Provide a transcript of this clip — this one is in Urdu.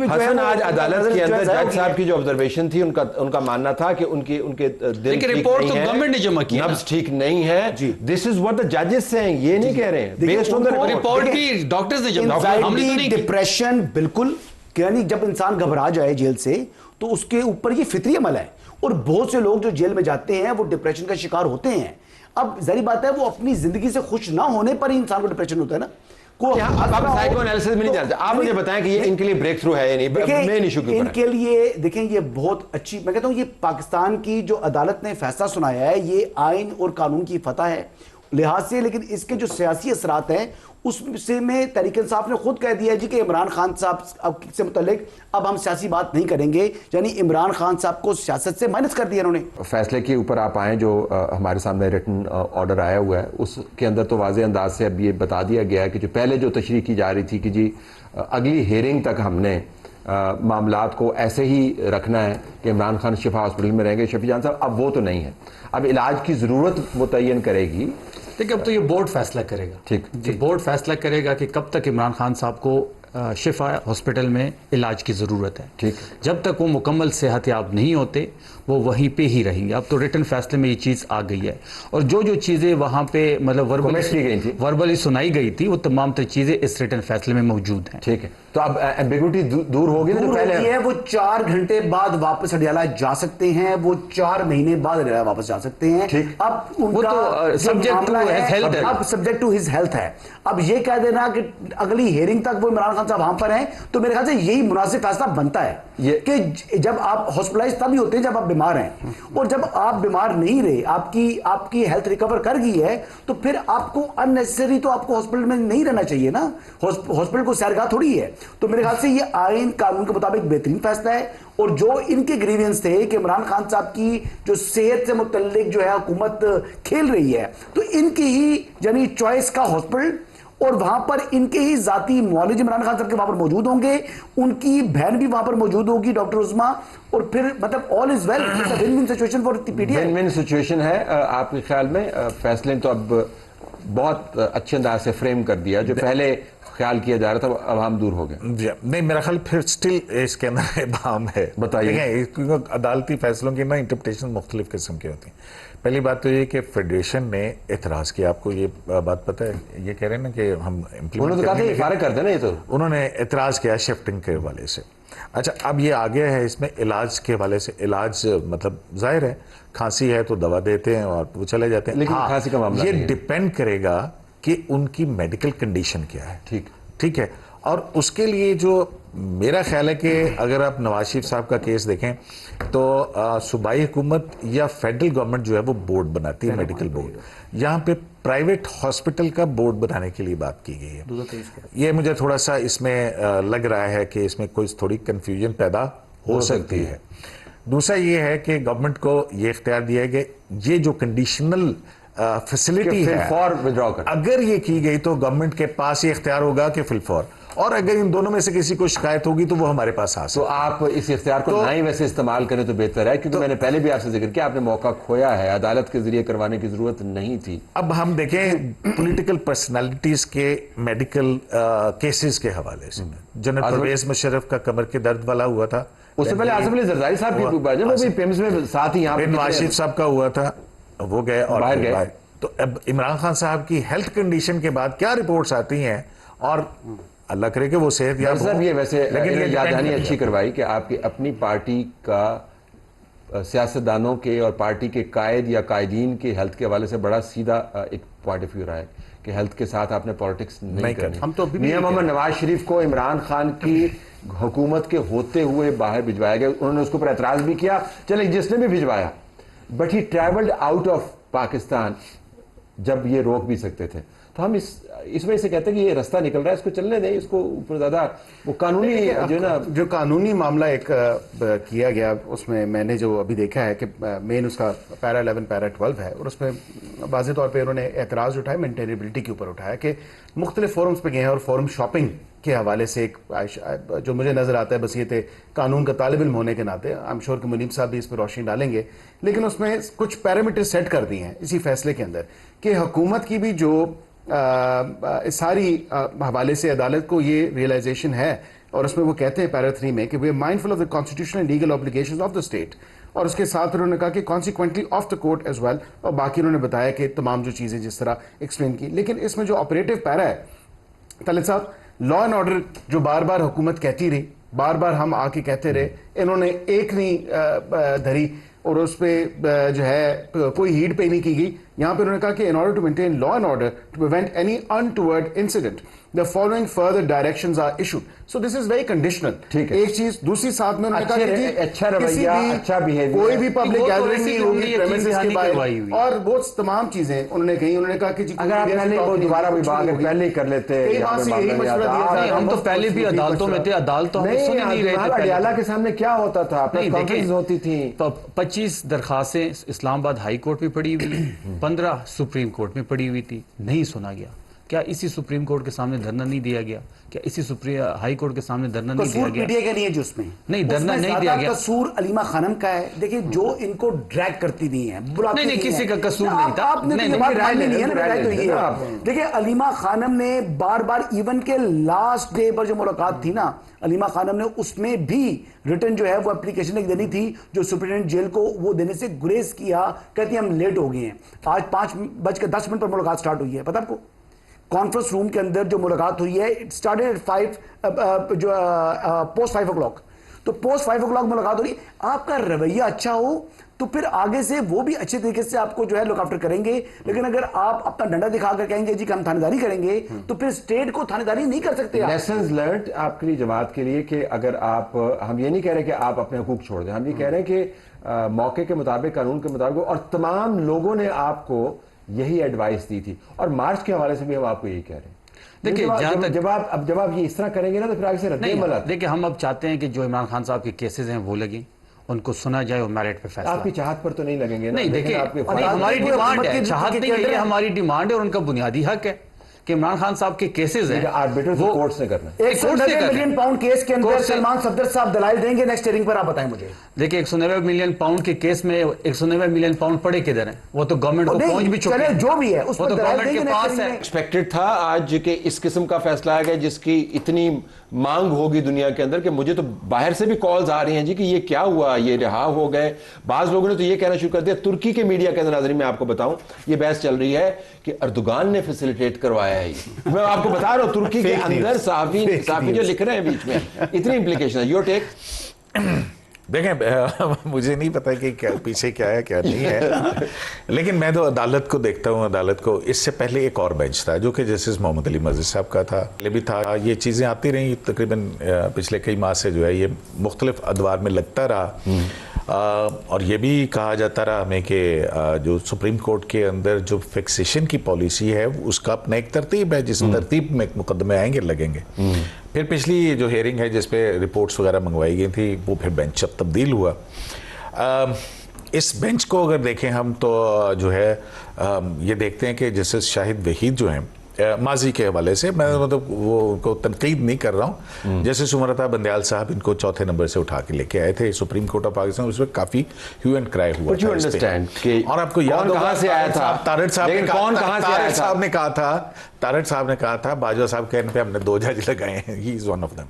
بھی جو ہے حسن آج عدالت کے اندر جج صاحب کی جو آبزرویشن تھی ان کا ماننا تھا کہ ان کے دل ٹھیک رپورٹ تو گورنمنٹ نے جمع کی، نبض ٹھیک نہیں ہے. دس از واٹ دی ججز سیئنگ, یہ نہیں کہہ رہے ہیں, بیسڈ آن دی رپورٹ بھی ڈاکٹرز نے جمع کی. انزائٹی ڈپریشن بالکل, یعنی جب انسان گھبرا جائے جیل سے تو اس کے اوپر یہ فطری عمل ہے, اور بہت سے لوگ جو جیل میں جاتے ہیں وہ ڈپریشن کا شکار ہوتے ہیں. اب ظاہری بات ہے وہ اپنی زندگی سے خوش نہ ہونے پر ہی انسان کو ڈپریشن ہوتا ہے نا. سائیکو انالیسس میں نہیں جانتے آپ, مجھے بتائیں کہ یہ ان کے لیے بریک تھرو ہے یا نہیں, مین ایشو کے اوپر ان کے لیے دیکھیں یہ بہت اچھی, میں کہتا ہوں یہ پاکستان کی جو عدالت نے فیصلہ سنایا ہے یہ آئین اور قانون کی فتح ہے لحاظ سے, لیکن اس کے جو سیاسی اثرات ہیں اس سے میں تحریک انصاف نے خود کہہ دیا جی کہ عمران خان صاحب سے متعلق اب ہم سیاسی بات نہیں کریں گے, یعنی عمران خان صاحب کو سیاست سے مائنس کر دیا انہوں نے. فیصلے کے اوپر آپ آئیں جو ہمارے سامنے ریٹن آرڈر آیا ہوا ہے, اس کے اندر تو واضح انداز سے اب یہ بتا دیا گیا ہے کہ جو پہلے جو تشریح کی جا رہی تھی کہ جی اگلی ہیئرنگ تک ہم نے معاملات کو ایسے ہی رکھنا ہے کہ عمران خان شفا ہاسپٹل میں رہیں گے, شفیع جان صاحب اب وہ تو نہیں ہے, اب علاج کی ضرورت متعین کرے گی. دیکھیں اب تو یہ بورڈ فیصلہ کرے گا, ٹھیک, بورڈ فیصلہ کرے گا کہ کب تک عمران خان صاحب کو شفا ہاسپٹل میں علاج کی ضرورت ہے. ٹھیک, جب تک وہ مکمل صحت یاب نہیں ہوتے وہ وہیں پہ ہی رہیں گے. اب تو ریٹن فیصلے میں یہ چیز آ گئی ہے, اور جو چیزیں وہاں پہ مطلب وربلی سنائی گئی تھی وہ تمام تر چیزیں اس ریٹن فیصلے میں موجود ہیں. ٹھیک ہے, تو اب ایمبیگوٹی دور ہوگی نا, پہلے ہے وہ 4 گھنٹے بعد واپس اڈیالہ جا سکتے ہیں, وہ 4 مہینے بعد اڈیالہ واپس جا سکتے ہیں. اب ان کا سبجیکٹ ٹو ہز ہیلتھ ہے. اب یہ کہہ دینا کہ اگلی ہیئرنگ تک وہ عمران خان صاحب وہاں پر ہیں, تو میرے خیال سے یہی مناسب فیصلہ بنتا ہے کہ جب آپ ہاسپٹلائز تب ہی ہوتے ہیں جب آپ بیمار ہیں, اور جب آپ بیمار نہیں رہے, آپ کی ہیلتھ ریکور کر گئی ہے, تو پھر آپ کو اننیسیسری تو آپ کو ہاسپٹل میں نہیں رہنا چاہیے نا, ہاسپٹل کو سیرگاہ تھوڑی ہے. تو میرے خیال سے یہ آئین قانون کے مطابق بہترین فیصلہ ہے, اور جو ان کے گریوینس تھے کہ عمران خان صاحب کی جو صحت سے متعلق جو ہے حکومت کھیل رہی ہے, تو ان کی ہی یعنی چوائس کا ہاسپٹل, اور وہاں پر ان کے ہی ذاتی معالج عمران خان صاحب کے وہاں پر موجود ہوں گے, ان کی بہن بھی وہاں پر موجود ہوگی ڈاکٹر عظما, اور پھر مطلب all is well, one one situation for P T I. One one situation ہے. آپ کے خیال میں فیصلے تو اب بہت اچھے انداز سے فریم کر دیا, جو پہلے خیال کیا جا رہا تھا اب ہم دور ہو گئے. نہیں, میرا خیال پھر سٹل اس کے اندر ابہام ہے. بتائیے. کیونکہ عدالتی فیصلوں کی نا انٹرپریٹیشن مختلف قسم کی ہوتی ہیں. پہلی بات تو یہ کہ فیڈریشن نے اعتراض کیا, آپ کو یہ بات پتہ ہے, یہ کہہ رہے ہیں نا کہ ہم انہوں نے کہا کہ فارغ کر دینا, یہ تو انہوں نے اعتراض کیا شفٹنگ کے حوالے سے. اچھا, اب یہ آگے ہے اس میں علاج کے حوالے سے. علاج مطلب ظاہر ہے کھانسی ہے تو دوا دیتے ہیں اور وہ چلے جاتے ہیں, لیکن کھانسی کا معاملہ یہ ڈیپینڈ کرے گا کہ ان کی میڈیکل کنڈیشن کیا ہے. ٹھیک ہے, اور اس کے لیے جو میرا خیال ہے کہ اگر آپ نواز شریف صاحب کا کیس دیکھیں تو صوبائی حکومت یا فیڈرل گورنمنٹ جو ہے وہ بورڈ بناتی ہے, میڈیکل بورڈ. یہاں پہ پرائیویٹ ہاسپٹل کا بورڈ بنانے کے لیے بات کی گئی ہے. یہ مجھے تھوڑا سا اس میں لگ رہا ہے کہ اس میں کوئی تھوڑی کنفیوژن پیدا ہو سکتی ہے. دوسرا یہ ہے کہ گورنمنٹ کو یہ اختیار دیا ہے کہ یہ جو کنڈیشنل فیسلٹی ہے اگر یہ کی گئی تو گورنمنٹ کے پاس یہ اختیار ہوگا کہ فل فور, اور اگر ان دونوں میں سے کسی کو شکایت ہوگی تو وہ ہمارے پاس آ سکتا ہے. تو آپ اس اختیار کو نہ ہی ویسے استعمال کریں تو بہتر ہے, کیونکہ میں نے پہلے بھی آپ سے ذکر کیا آپ نے موقع کھویا ہے, عدالت کے ذریعے کروانے کی ضرورت نہیں تھی. اب ہم دیکھیں پولیٹیکل پرسنالٹیز کے میڈیکل کیسز کے حوالے سے, جنرل پرویز مشرف کا کمر کے درد والا ہوا تھا, اس سے پہلے آصف علی زرداری صاحب کی وہ بھی پیمز میں ساتھ ہی یہاں نواز شریف صاحب کا ہوا تھا, وہ گئے اور باہر گئے. تو اب عمران خان صاحب کی ہیلتھ کنڈیشن کے بعد کیا رپورٹس آتی ہیں, اور اللہ کرے کہ وہ صحت یاب ہو. یہ ویسے یاد دہانی اچھی کروائی کہ آپ کی اپنی پارٹی کا سیاستدانوں کے اور پارٹی کے قائد یا قائدین کے ہیلتھ کے حوالے سے بڑا سیدھا ایک پوائنٹ آف ویو رہا ہے کہ ہیلتھ کے ساتھ آپ نے پالیٹکس نہیں کرنی. میاں محمد نواز شریف کو عمران خان کی حکومت کے ہوتے ہوئے باہر بھجوایا گیا, انہوں نے اس کے اوپر اعتراض بھی کیا, چلیں جس نے بھی بھجوایا, but he travelled out of Pakistan جب یہ روک بھی سکتے تھے. تو ہم اس وجہ سے کہتے ہیں کہ یہ رستہ نکل رہا ہے, اس کو چلنے دیں, اس کو اوپر زیادہ وہ قانونی جو نا جو قانونی معاملہ ایک کیا گیا, اس میں نے جو ابھی دیکھا ہے کہ مین اس کا پیرا 11 پیرا 12 ہے, اور اس میں واضح طور پہ انہوں نے اعتراض اٹھایا مینٹینیبلٹی کے اوپر اٹھایا کہ مختلف فورمز پہ گئے ہیں, اور فورم شاپنگ کے حوالے سے ایک جو مجھے نظر آتا ہے بصیرت قانون کا طالب علم ہونے کے ناطے, آئی ایم شیور کہ منیب صاحب بھی اس پہ روشنی ڈالیں گے, لیکن اس میں کچھ پیرامیٹر سیٹ کر دی ہیں اسی فیصلے کے اندر کہ حکومت کی بھی جو ساری حوالے سے عدالت کو یہ ریئلائزیشن ہے, اور اس میں وہ کہتے ہیں پیرا 3 میں کہ we are mindful of the constitutional and legal obligations of the state, اور اس کے ساتھ انہوں نے کہا کہ consequently of the court as well, اور باقی انہوں نے بتایا کہ تمام جو چیزیں جس طرح ایکسپلین کی. لیکن اس میں جو آپریٹو پیرا ہے طالب صاحب، لا اینڈ آرڈر جو بار بار حکومت کہتی رہی، بار بار ہم آ کے کہتے رہے، انہوں نے ایک نہیں دھری اور اس پہ جو ہے کوئی ہیڈ پہ نہیں کی گئی. یہاں پہ انہوں نے کہا کہ in order to maintain law and order to prevent any untoward incident the following further directions are issued. So this is very conditional. ایک چیز. دوسری ساتھ میں انہوں نے کہا کہ اچھا رویہ، اچھا بیہیویئر، کوئی بھی پبلک گیدرنگ نہیں ہوگی پریمیسز کے باہر، اور وہ تمام چیزیں انہوں نے کہی. انہوں نے کہا کہ اگر آپ پہلے وہ دوبارہ بھی بات پہلے ہی کر لیتے، ہم تو پہلے بھی عدالتوں میں تھے، عدالتوں میں سن نہیں رہے تھے. اڈیالہ کے سامنے کیا ہوتا تھا، پریس کانفرنس ہوتی تھی. 25 درخواستیں اسلام آباد ہائی کورٹ میں پڑی ہوئی، 15 سپریم کورٹ میں پڑی ہوئی تھی، نہیں سنا گیا. کیا اسی سپریم کورٹ کے سامنے دھرنا نہیں دیا گیا؟ کیا اسی ہائی کورٹ کے سامنے دھرنا نہیں دیا گیا؟ قصور PTI کا نہیں ہے جو اس میں نہیں دھرنا نہیں دیا گیا. قصور علیمہ خانم کا ہے. دیکھیں جو ان کو ڈریگ کرتی نہیں ہے، نہیں کسی کا قصور نہیں تھا. آپ نے دیکھیں علیمہ خانم نے بار بار ایون کے لاسٹ ڈے پر جو ملاقات تھی نا علیمہ خانم نے، اس میں بھی ریٹن جو ہے وہ اپلیکیشن ایک دینی تھی جو سپرنٹینڈنٹ جیل کو وہ دینے سے گریز کیا، کہتی ہیں ہم لیٹ ہو گئے ہیں. آج 5:10 پر ملاقات سٹارٹ ہوئی ہے. پتہ آپ کو کانفرنس روم کے اندر جو ملاقات ہوئی ہے اٹ اسٹارٹڈ ایٹ 5 جو پوسٹ 5 o'clock. تو پوسٹ 5 o'clock ملاقات ہو رہی. آپ کا رویہ اچھا ہو تو پھر آگے سے وہ بھی اچھے طریقے سے آپ کو جو ہے لک آفٹر کریں گے. لیکن اگر آپ اپنا ڈنڈا دکھا کر کہیں گے جی کہ ہم تھانے داری کریں گے تو پھر اسٹیٹ کو تھانے داری نہیں کر سکتے. لیسنز لرنڈ آپ کے لیے جماعت کے لیے کہ اگر آپ، ہم یہ نہیں کہہ رہے کہ آپ اپنے حقوق چھوڑ دیں، ہم یہ کہہ رہے ہیں کہ موقع کے مطابق، قانون کے مطابق، اور تمام لوگوں نے آپ کو یہی ایڈوائس دی تھی. اور مارچ کے حوالے سے بھی ہم آپ کو یہی کہہ رہے ہیں. دیکھیں جب آپ یہ اس طرح کریں گے نا تو پھر آگے سے رد عمل آتا ہے. دیکھیں ہم اب چاہتے ہیں کہ جو عمران خان صاحب کے کیسز ہیں وہ لگیں، ان کو سنا جائے اور میرٹ پہ فیصلہ. آپ کی چاہت پر تو نہیں لگیں گے. نہیں دیکھیں ہماری ڈیمانڈ ہے، چاہت نہیں ہے، یہ ہماری ڈیمانڈ ہے اور ان کا بنیادی حق ہے کہ عمران خان صاحب کے کیسز ہیں وہ کورٹس نے کرنا ہے. 190 ملین پاؤنڈ کیس کے اندر سلمان صفدر صاحب دلائل دیں گے نیکسٹ ہیئرنگ پر. آپ بتائیں مجھے. دیکھیں 190 ملین پاؤنڈ کے کیس میں 190 ملین پاؤنڈ پڑے کدھر ہیں؟ وہ تو گورنمنٹ کو پہنچ بھی چکے ہیں، جو بھی ہے اس وہ تو گورنمنٹ کے پاس ہے. ایکسپیکٹڈ تھا آج کہ اس قسم کا فیصلہ آ گیا جس کی اتنی مانگ ہوگی دنیا کے اندر، کہ مجھے تو باہر سے بھی کالز آ رہی ہیں جی کہ یہ کیا ہوا، یہ رہا ہو گئے. بعض لوگوں نے تو یہ کہنا شروع کر دیا. ترکی کے میڈیا کے اندر ناظرین میں آپ کو بتاؤں یہ بحث چل رہی ہے کہ اردوغان نے فیسیلیٹیٹ کروایا ہے. میں آپ کو بتا رہا ہوں ترکی کے اندر صحافی جو لکھ رہے ہیں بیچ میں، اتنی امپلیکیشن ہے. Your take? دیکھیں مجھے نہیں پتا کہ پیچھے کیا ہے کیا نہیں ہے، لیکن میں تو عدالت کو دیکھتا ہوں. عدالت کو اس سے پہلے ایک اور بینچ تھا جو کہ جسٹس محمد علی مسجد صاحب کا تھا، پہلے بھی تھا. یہ چیزیں آتی رہیں تقریباً پچھلے کئی ماہ سے جو ہے یہ مختلف ادوار میں لگتا رہا. اور یہ بھی کہا جاتا رہا ہمیں کہ جو سپریم کورٹ کے اندر جو فکسیشن کی پالیسی ہے اس کا اپنا ایک ترتیب ہے، جس ترتیب میں مقدمے آئیں گے لگیں گے. پھر پچھلی جو ہیئرنگ ہے جس پہ رپورٹس وغیرہ منگوائی گئی تھی وہ پھر بینچ اب تبدیل ہوا. اس بینچ کو اگر دیکھیں ہم تو جو ہے یہ دیکھتے ہیں کہ جسٹس شاہد وحید جو ہیں ماضی کے حوالے سے، میں مطلب وہ ان کو تنقید نہیں کر رہا ہوں، جیسے سمرتا بندیال صاحب ان کو 4تھے نمبر سے اٹھا کے لے کے آئے تھے سپریم کورٹ آف پاکستان، اس میں کافی ہیو اینڈ کرائے ہوا تھا. اور آپ کو یاد کہاں سے آیا تھا تارڑ صاحب نے کہا تھا باجوہ صاحب کہنے پہ ہم نے 2 جج لگائے ہیں. ہی از ون آف دم.